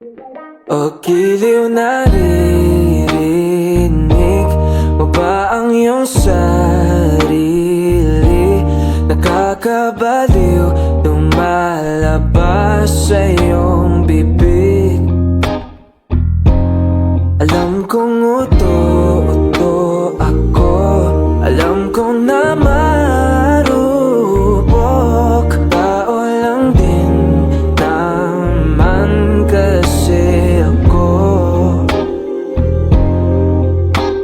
O giliw, naririnig mo ba ang iyong sarili? Nakakabaliw, lumalabas sa iyong bibig. Alam kong uto-uto ako, alam kong na marupok. Tao lang din naman kasi ako.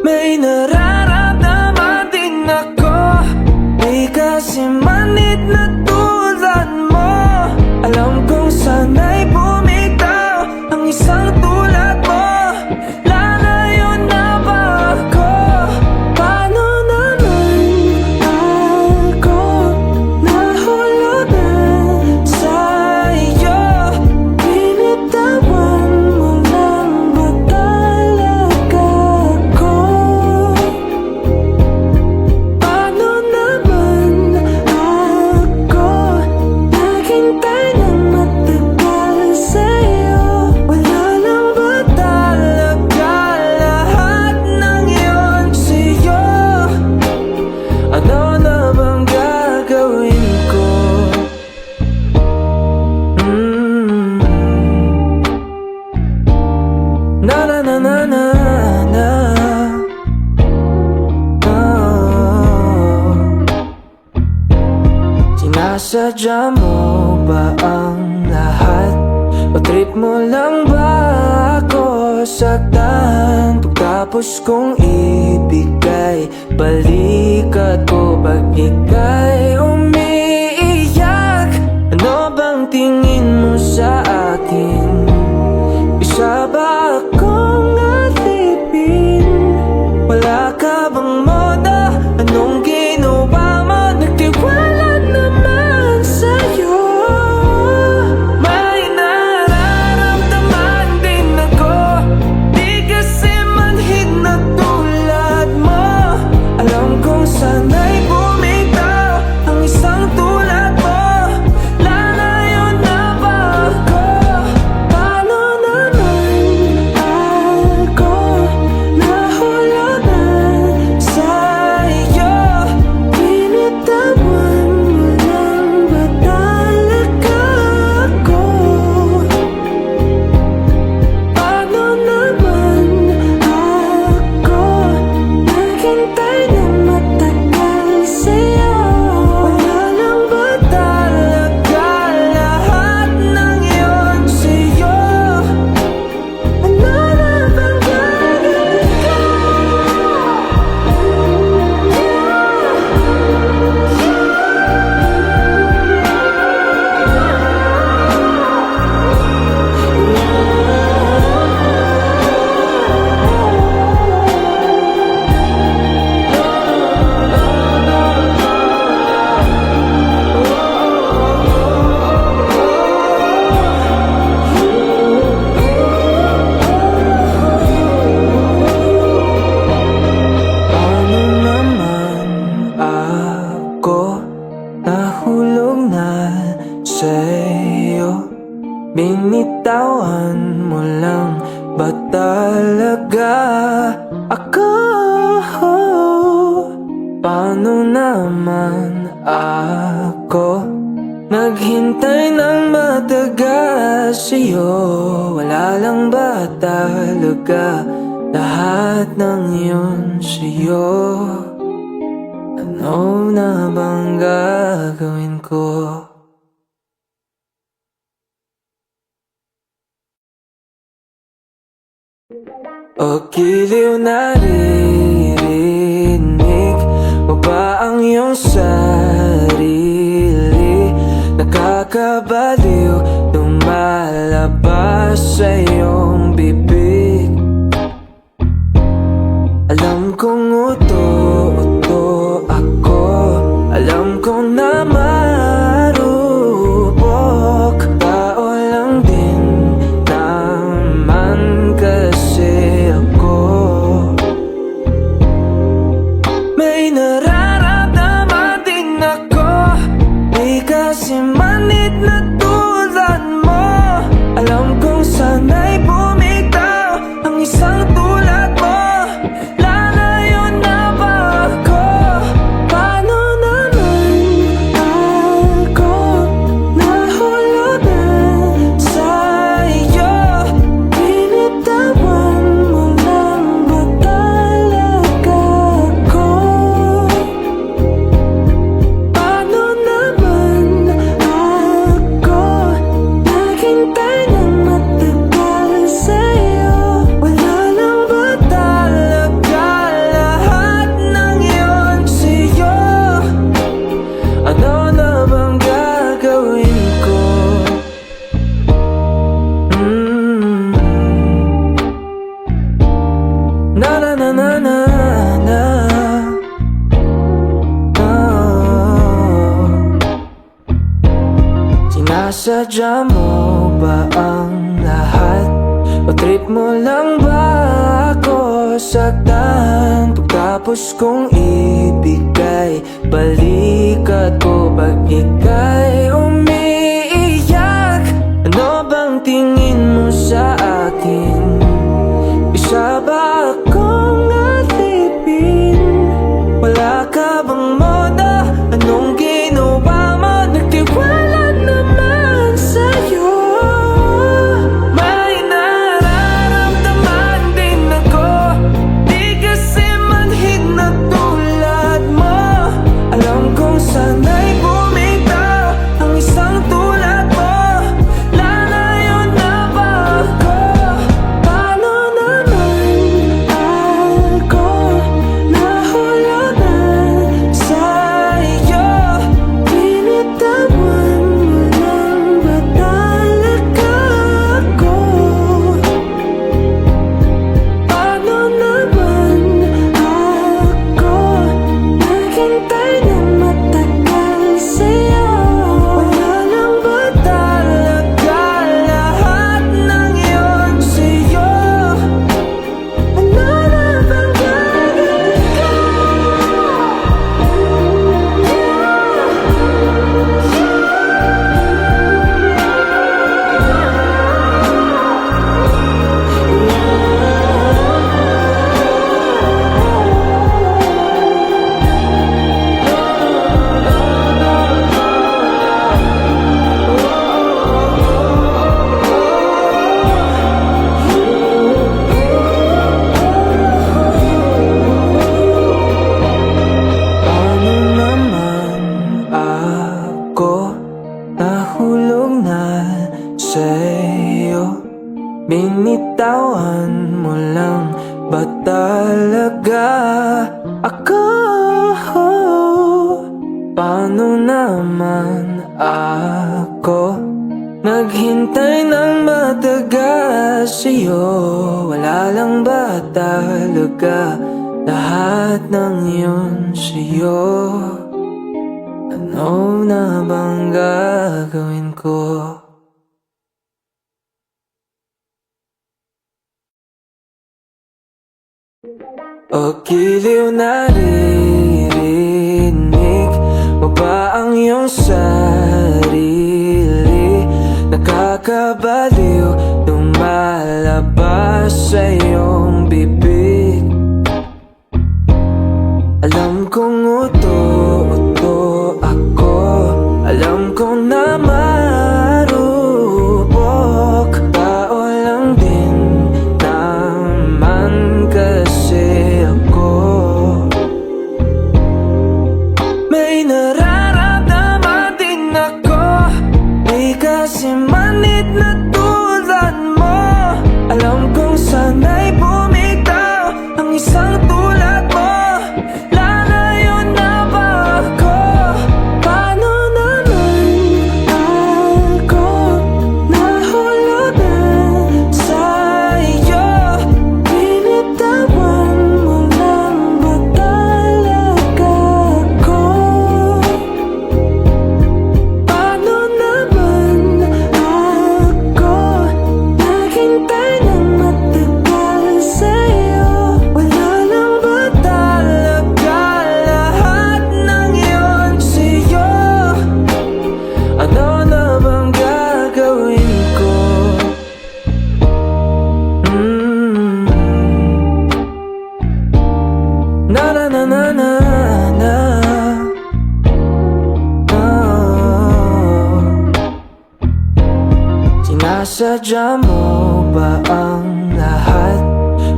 May nararamdaman din ako, di kasi manid na tulad mo. Alam kong sana'y bumitaw ang isang tulad mo. Lalayo na ba ako? Paano naman ako nahulugan sa'yo? Binitawan mo lang ba talaga ako? Paano naman ako naghintay ng matagal sa'yo? Wala lang ba talaga lahat ng yun sa'yo? Ano na bang gagawin ko? Na na na na na na. Oh. Sinasadya mo ba ang lahat? O trip mo lang ba ako saktan? Pagkapos kong ibigay, balikat ko pag ika'y umiiyak. Ano bang tingin mo sa akin? Isa ba akong alipin? Wala ka bang moda? Anong ginawa mo? Nagtiwala naman sa'yo. May nararamdaman din ako, di kasi manhid na tulad mo. Alam kong sana'y bumitaw ang isang tulad mo. Lalayo na ba ako? Paano naman ako nahulugan sa'yo? Binitawan mo lang ba talaga ako? Paano naman ako naghintay ng matagal sa'yo? Wala lang ba talaga lahat ng yun sa'yo? Ano na bang gagawin ko? Paano naman ako nahulog na sa'yo? Binitawan mo lang ba talaga ako? Paano naman ako naghintay ng matagal sa'yo? Wala lang ba talaga lahat ng yun sa'yo? Ano na bang gagawin ko? O giliw, naririnig mo ba ang iyong sarili? Nakakabaliw, lumalabas sa iyong bibig. Alam kong uto-uto ako, alam kong na marupok. Tao lang din naman kasi ako. May nararamdaman din ako, di kasi manid na tulad mo. Alam kong sana'y Sinasadya mo ba ang lahat? O trip mo lang ba ako saktan? Pagkapos kong ibigay balikat ko pag ika'y umiiyak. Ano bang tingin mo sa akin? Isa ba akong alipin? Wala ka bang moda? Anong ginawa mo? Nagtiwala naman sa'yo. May nararamdaman din ako, di kasi manhid na tulad mo. Alam kong sana'y bumitaw ang isang tulad mo. Lalayo na ba ako? Paano naman ako nahulugan sa'yo? Binitawan mo lang ba talaga ako? Paano naman ako naghintay ng matagal sa'yo? Wala lang ba talaga lahat ng yun sa'yo? Ano na bang gagawin ko? Paano naman ako nahulog na sa'yo? Binitawan mo lang ba talaga ako? Paano naman ako naghintay ng matagal sa'yo? Wala lang ba talaga lahat ng yun sa'yo? Ano na bang gagawin ko? O giliw, naririnig mo ba ang iyong sarili? Nakakabaliw, lumalabas sa iyong bibig. Alam kong uto-uto ako, alam kong na marupok. Tao lang din naman kasi ako. May nararamdaman din ako, di kasi manid na tulad mo. Alam kong sana'y bumitaw ang isang tulad mo. Lalayo na ba ako? Paano naman ako nahulugan sa'yo? Binitawan mo lang ba talaga ako? Paano naman ako naghintay ng matagal sa'yo? Wala lang ba talaga lahat ng yun sa'yo? Ano na bang gagawin ko? Na na na na na na. Oh. Sinasadya mo ba ang lahat?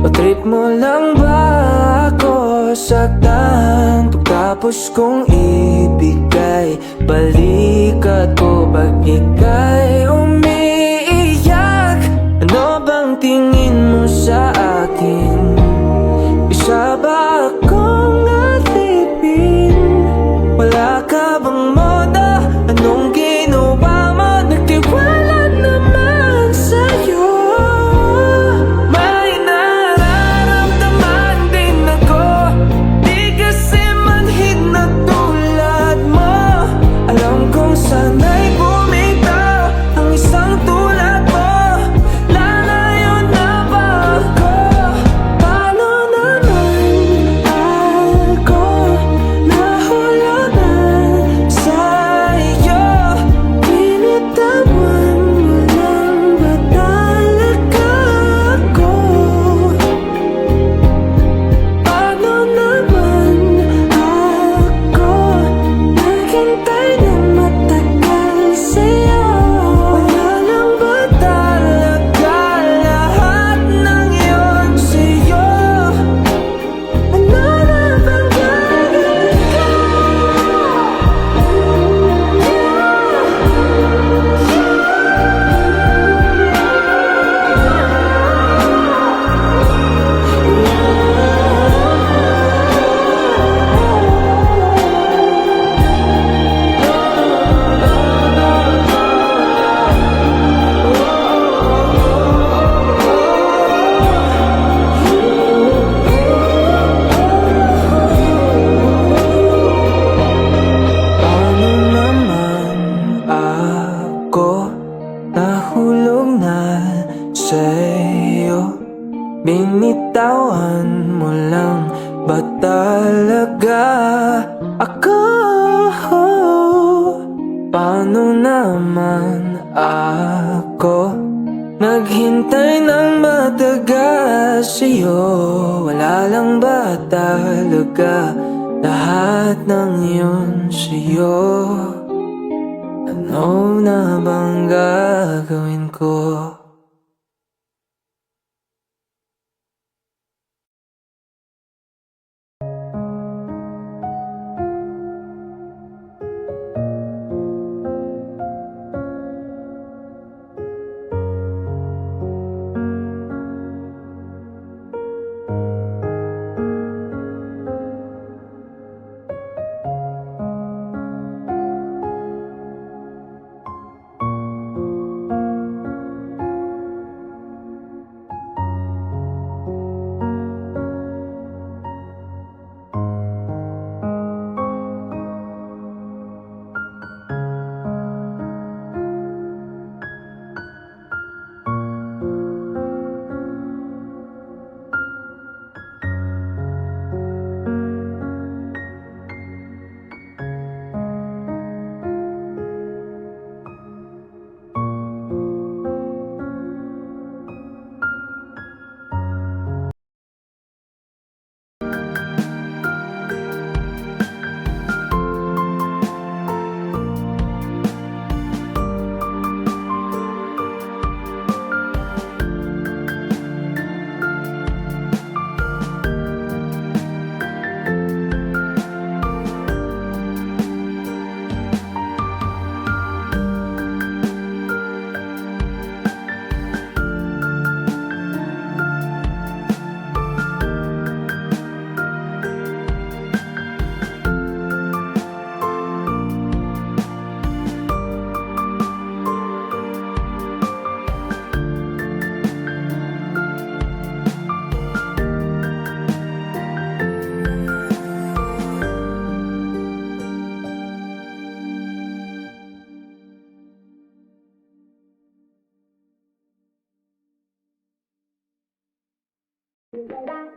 O trip mo lang ba ako saktan? Pagkapos kong ibigay balikat ko pag ika'y umiiyak. Ano bang tingin mo sa akin? Isa ba akong alipin? Wala ka bang moda? Anong ginawa mo? Nagtiwala naman sa'yo. May nararamdaman din ako, di kasi manhid na tulad mo. Alam kong sana'y bumitaw sa'yo? Binitawan mo lang ba talaga ako? Paano naman ako naghintay ng matagal sa'yo? Wala lang ba talaga lahat ng yun sa'yo? Ano na bang gagawin ko?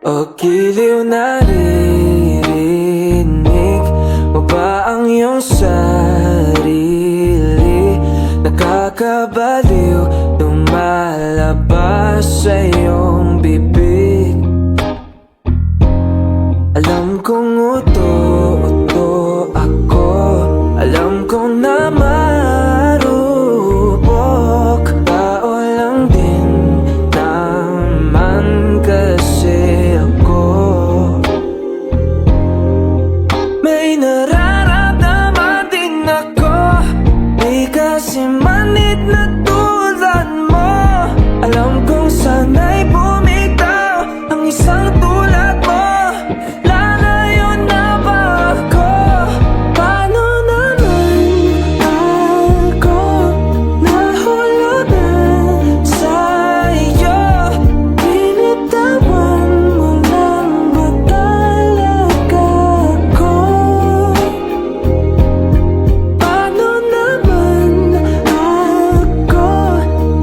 O giliw naririnig mo ba ang iyong sarili? Nakakabaliw lumalabas sa iyong bibig. Alam kong uto-uto ako, alam kong na marupok. Tao lang din naman kasi ako. May nararamdaman din ako, di kasi manid na tulad mo. Alam kong sana'y bumitaw ang isang tulad mo. Lalayo na ba ako? Paano naman ako nahulugan sa'yo? Binitawan mo lang ba talaga ako? Paano naman ako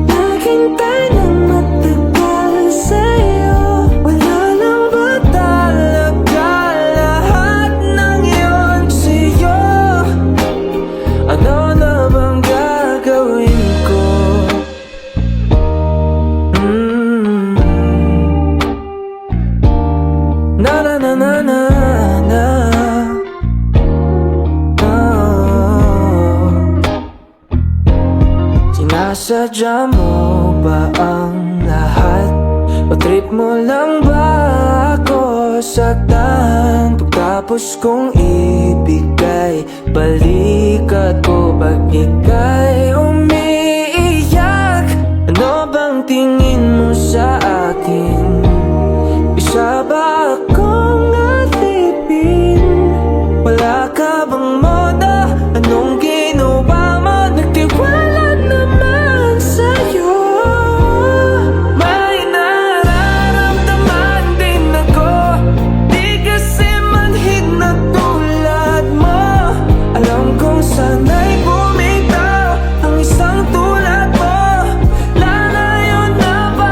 naghintay ng matagal sa'yo? Wala lang ba talaga lahat ng yun sa'yo? Ano na bang gagawin ko? Na na na na na na. Oh. Sinasadya mo ba ang lahat? O trip mo lang ba ako saktan? Pagkapos kong ibigay balikat ko pag ika'y umiiyak. Ano bang tingin mo sa akin? Isa ba akong alipin? Wala ka bang moda? Anong ginawa mo? Nagtiwala naman sa'yo. May nararamdaman din ako, di kasi manhid na tulad mo. Alam kong sana'y bumitaw ang isang tulad mo. Lalayo na ba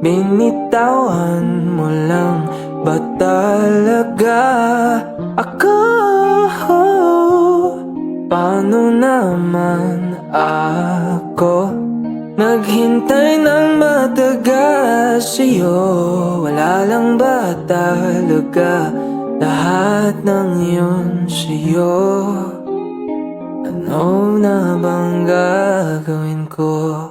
Binitawan mo lang ba talaga ako? Paano naman ako naghintay ng matagal sa'yo? Wala lang ba talaga lahat ng yun sa'yo? Ano na bang gagawin ko?